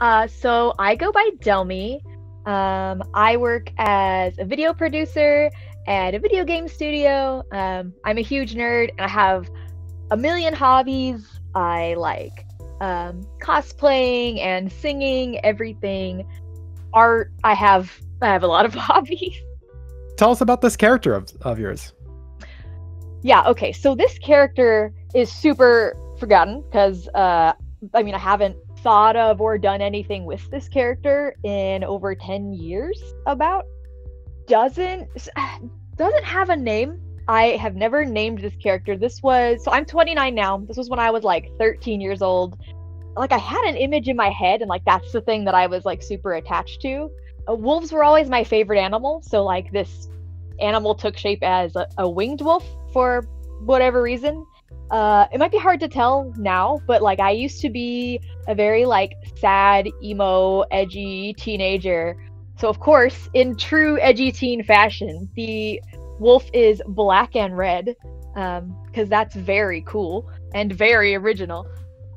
So I go by Delmi. I work as a video producer at a video game studio. I'm a huge nerd and I have a million hobbies. I like cosplaying and singing, everything. Art. I have a lot of hobbies. Tell us about this character of yours. Yeah, okay. So this character is super forgotten because I mean I haven't thought of or done anything with this character in over 10 years about. Doesn't doesn't have a name. I have never named this character. So I'm 29 now. This was when I was like 13 years old. Like I had an image in my head and like that's the thing that I was like super attached to. Wolves were always my favorite animal, so like this animal took shape as a winged wolf for whatever reason. It might be hard to tell now, but like I used to be a very like sad, emo, edgy teenager. So of course, in true edgy teen fashion, the wolf is black and red, because that's very cool and very original.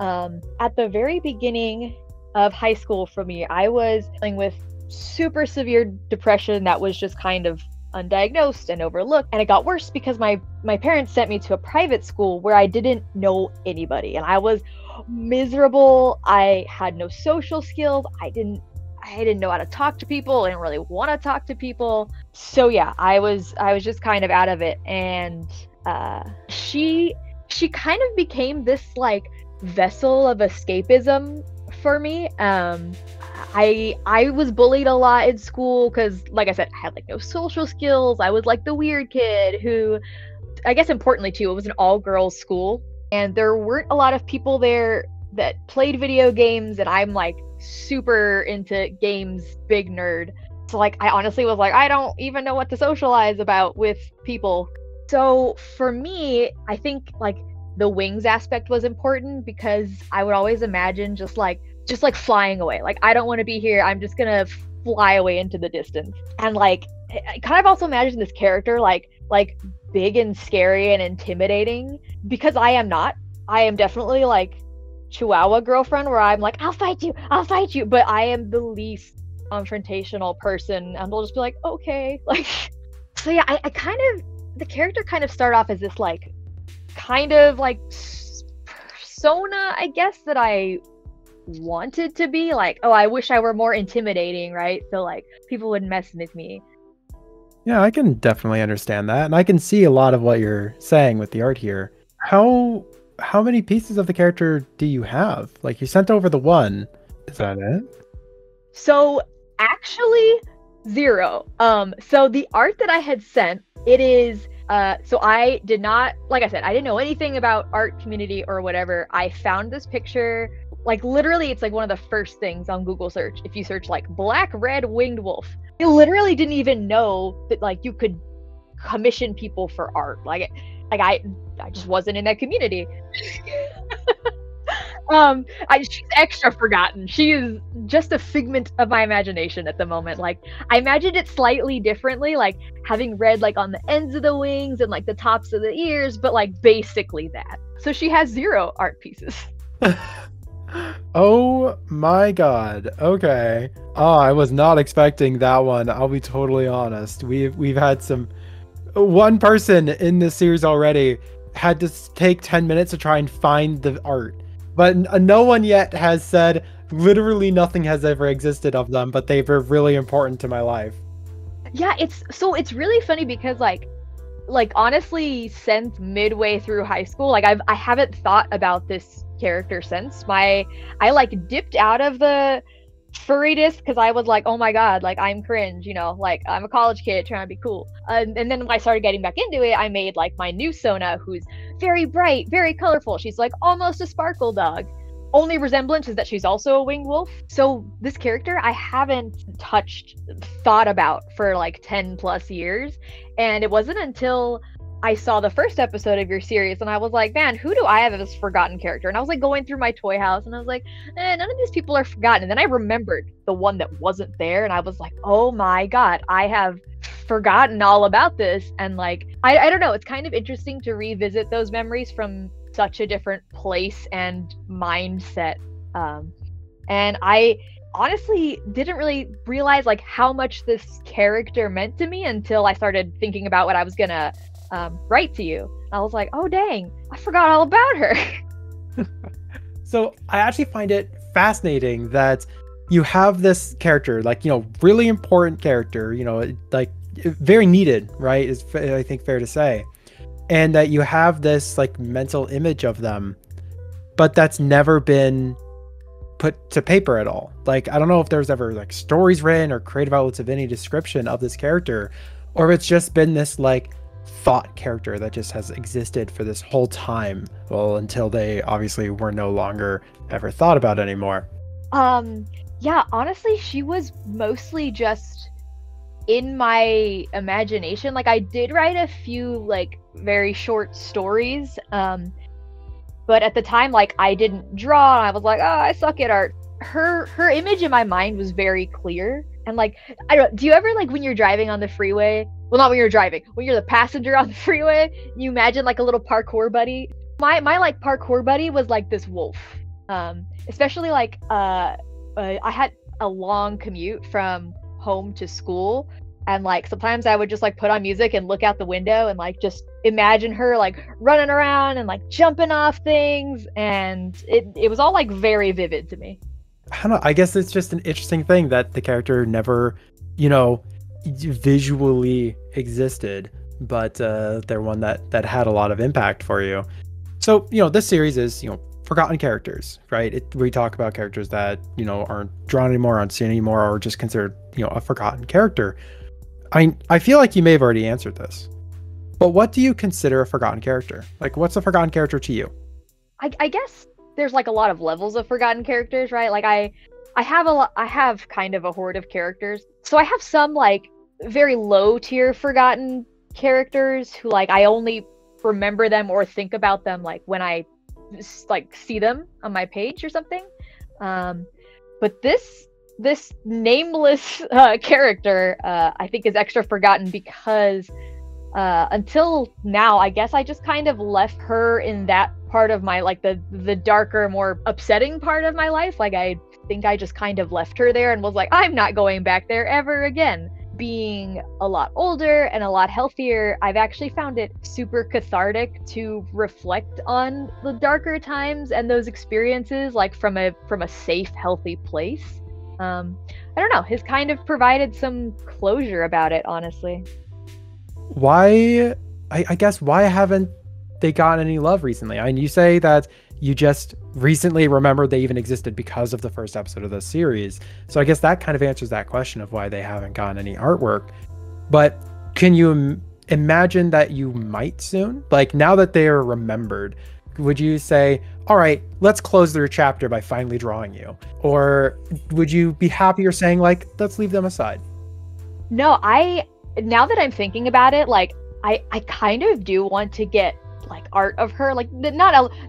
At the very beginning of high school for me, I was dealing with super severe depression that was just kind of undiagnosed and overlooked, and it got worse because my parents sent me to a private school where I didn't know anybody and I was miserable. I had no social skills. I didn't know how to talk to people. I didn't really want to talk to people. So yeah, I was just kind of out of it, and she kind of became this like vessel of escapism for me. I was bullied a lot in school because, like I said, I had like no social skills. I was like the weird kid who, I guess importantly too, it was an all-girls school, and there weren't a lot of people there that played video games, and I'm like super into games, big nerd. So like I honestly was like, I don't even know what to socialize about with people. So for me, I think like the wings aspect was important because I would always imagine just like flying away. Like I don't want to be here. I'm just gonna fly away into the distance. And like I kind of also imagine this character like big and scary and intimidating, because I am not. I am definitely like Chihuahua girlfriend where I'm like, I'll fight you, but I am the least confrontational person, and they'll just be like, okay. Like so yeah, I kind of, the character kind of started off as this like kind of like persona, I guess, that I wanted to be like, oh, I wish I were more intimidating, right? So like people wouldn't mess with me. Yeah, I can definitely understand that, and I can see a lot of what you're saying with the art here. How many pieces of the character do you have? Like, you sent over the one. Is that it? So actually 0. So the art that I had sent, it is so I did not, like I said, I didn't know anything about art community or whatever. I found this picture, like literally it's like one of the first things on Google search. If you search like black red winged wolf, I literally didn't even know that like you could commission people for art. Like I just wasn't in that community. She's extra forgotten. She is just a figment of my imagination at the moment. Like I imagined it slightly differently, like having red like on the ends of the wings and like the tops of the ears, but like basically that. So she has 0 art pieces. Oh my god. Okay. Oh, I was not expecting that one. I'll be totally honest. We've had one person in this series already had to take 10 minutes to try and find the art. But no one yet has said literally nothing has ever existed of them, but they were really important to my life. Yeah, it's really funny because like honestly, since midway through high school, like I haven't thought about this character since. I like dipped out of the furriness because I was like, oh my god, like I'm cringe, you know, like I'm a college kid trying to be cool. And then when I started getting back into it, I made like my new Sona, who's very bright, very colorful. She's like almost a sparkle dog. Only resemblance is that she's also a winged wolf. So this character I haven't thought about for like 10 plus years. And it wasn't until I saw the first episode of your series and I was like, man, who do I have as this forgotten character? And I was like going through my toy house and I was like, none of these people are forgotten. And then I remembered the one that wasn't there and I was like, oh my god, I have forgotten all about this. And like I don't know, it's kind of interesting to revisit those memories from such a different place and mindset. And I honestly didn't really realize like how much this character meant to me until I started thinking about what I was gonna write to you. I was like, oh dang, I forgot all about her. So I actually find it fascinating that you have this character, like, really important character, like very needed, right? Is I think fair to say. And that you have this like mental image of them, but that's never been put to paper at all. Like, I don't know if there's ever like stories written or creative outlets of any description of this character, or if it's just been this like thought character that just has existed for this whole time, well, until they obviously were no longer ever thought about anymore. Yeah, honestly, she was mostly just in my imagination. Like, I did write a few like very short stories, but at the time, like, I didn't draw, and I was like, oh, I suck at art. Her image in my mind was very clear. And like, I don't, do you ever, like, when you're driving on the freeway, well, not when you're driving, when you're the passenger on the freeway, you imagine like a little parkour buddy? My like parkour buddy was like this wolf. Especially like I had a long commute from home to school, and like sometimes I would just like put on music and look out the window and like just imagine her like running around and like jumping off things, and it was all like very vivid to me. I don't know. I guess it's just an interesting thing that the character never, visually existed, but they're one that had a lot of impact for you. So, this series is, forgotten characters, right? We talk about characters that, aren't drawn anymore, aren't seen anymore, or just considered, a forgotten character. I feel like you may have already answered this, but what do you consider a forgotten character? Like, what's a forgotten character to you? I guess there's like a lot of levels of forgotten characters, right? Like I have kind of a horde of characters. So I have some like very low tier forgotten characters who like I only remember them or think about them like when I like see them on my page or something. But this nameless character I think is extra forgotten because until now, I guess I just kind of left her in that part of my, like, the darker, more upsetting part of my life. Like, I think I just kind of left her there and was like, I'm not going back there ever again. Being a lot older and a lot healthier, I've actually found it super cathartic to reflect on the darker times and those experiences, like from a safe, healthy place. I don't know, has kind of provided some closure about it, honestly. Why, I guess, why haven't they gotten any love recently? I mean, you say that you just recently remembered they even existed because of the first episode of the series. So I guess that kind of answers that question of why they haven't gotten any artwork. But can you imagine that you might soon? Like, now that they are remembered, would you say, all right, let's close their chapter by finally drawing you? Or would you be happier saying, like, let's leave them aside? No, now that I'm thinking about it, like, I kind of do want to get like art of her, like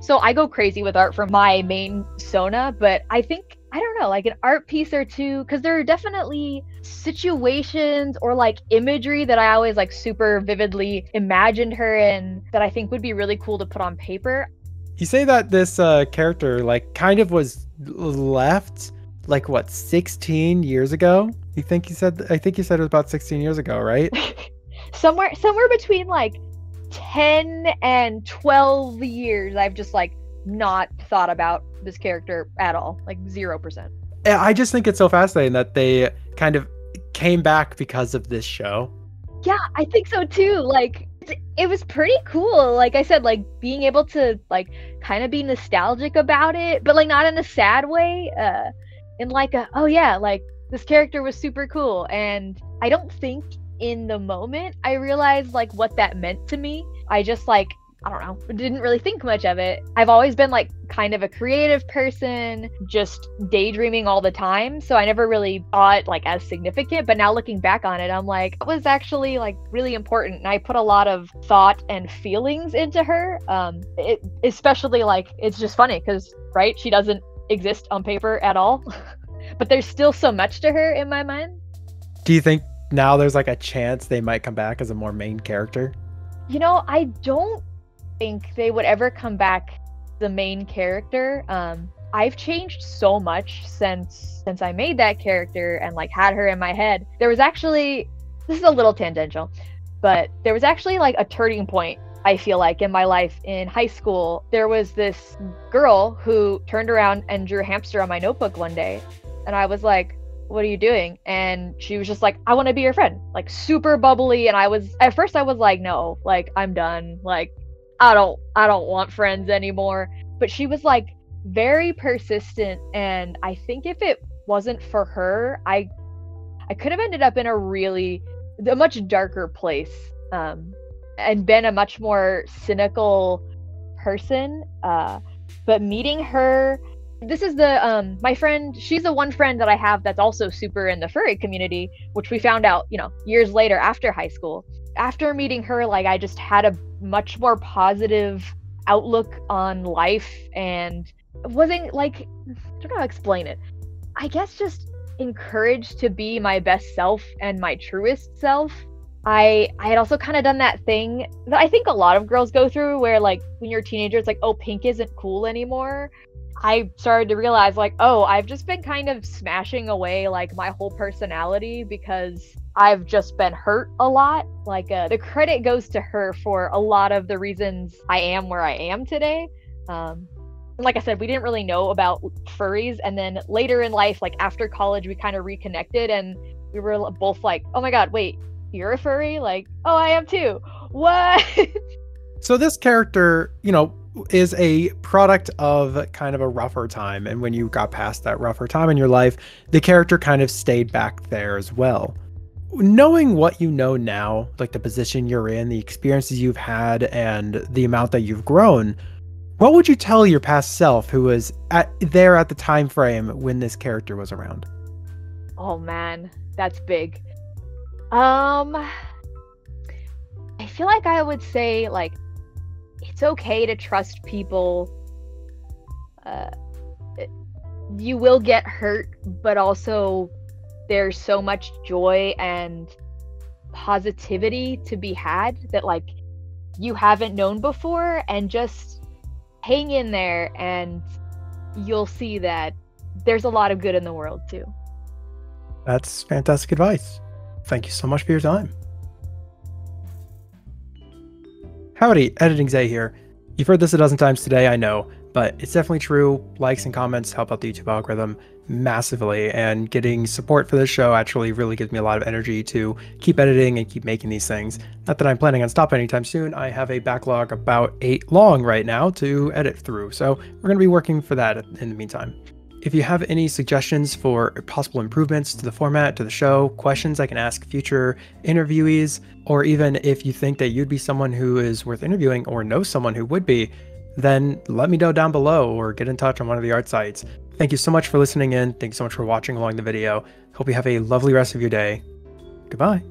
so I go crazy with art for my main Sona, but I think, I don't know, like an art piece or two, because there are definitely situations or like imagery that I always like super vividly imagined her in that I think would be really cool to put on paper. You say that this character like kind of was left like what, 16 years ago? I think you said it was about 16 years ago, right? somewhere between like 10 and 12 years I've just like not thought about this character at all, like 0%. I just think it's so fascinating that they kind of came back because of this show. Yeah, I think so too. Like, it was pretty cool. Like I said, like being able to like kind of be nostalgic about it, but like not in a sad way, in like a, oh yeah, like this character was super cool. And I don't think in the moment I realized like what that meant to me. I just like, I don't know, didn't really think much of it. I've always been like kind of a creative person, just daydreaming all the time, so I never really thought like as significant. But now looking back on it, I'm like, it was actually like really important, and I put a lot of thought and feelings into her. It especially, like, it's just funny because, right, she doesn't exist on paper at all but there's still so much to her in my mind. Do you think now there's like a chance they might come back as a more main character? You know, I don't think they would ever come back the main character. I've changed so much since I made that character and like had her in my head. There was actually, this is a little tangential, but there was actually like a turning point, I feel like, in my life. In high school, there was this girl who turned around and drew a hamster on my notebook one day, and I was like, what are you doing? And she was just like, I want to be your friend, like super bubbly. And at first I was like, no, like I'm done, like I don't want friends anymore. But she was like very persistent, and I think if it wasn't for her, I could have ended up in a much darker place, and been a much more cynical person. But meeting her, this is my friend, she's the one friend that I have that's also super in the furry community, which we found out, years later after high school. After meeting her, like I just had a much more positive outlook on life, and wasn't like, I don't know how to explain it. I guess just encouraged to be my best self and my truest self. I had also kind of done that thing that I think a lot of girls go through, where like when you're a teenager, it's like, oh, pink isn't cool anymore. I started to realize like, oh, I've just been kind of smashing away like my whole personality because I've just been hurt a lot. Like the credit goes to her for a lot of the reasons I am where I am today. And like I said, we didn't really know about furries, and then later in life, like after college, we kind of reconnected, and we were both like, oh my god, wait, you're a furry? Like, oh, I am too. What? So this character, is a product of kind of a rougher time. And when you got past that rougher time in your life, the character kind of stayed back there as well. Knowing what you know now, like the position you're in, the experiences you've had, and the amount that you've grown, what would you tell your past self who was there at the time frame when this character was around? Oh man, that's big. I feel like I would say like, it's okay to trust people. You will get hurt, but also there's so much joy and positivity to be had that like you haven't known before, and just hang in there and you'll see that there's a lot of good in the world too. That's fantastic advice. Thank you so much for your time. Howdy, Editing Zay here. You've heard this a dozen times today, I know, but it's definitely true. Likes and comments help out the YouTube algorithm massively, and getting support for this show actually really gives me a lot of energy to keep editing and keep making these things. Not that I'm planning on stopping anytime soon. I have a backlog about 8 long right now to edit through, so we're going to be working for that in the meantime. If you have any suggestions for possible improvements to the format, to the show, questions I can ask future interviewees, or even if you think that you'd be someone who is worth interviewing or know someone who would be, then let me know down below or get in touch on one of the art sites. Thank you so much for listening in. Thank you so much for watching along the video. Hope you have a lovely rest of your day. Goodbye.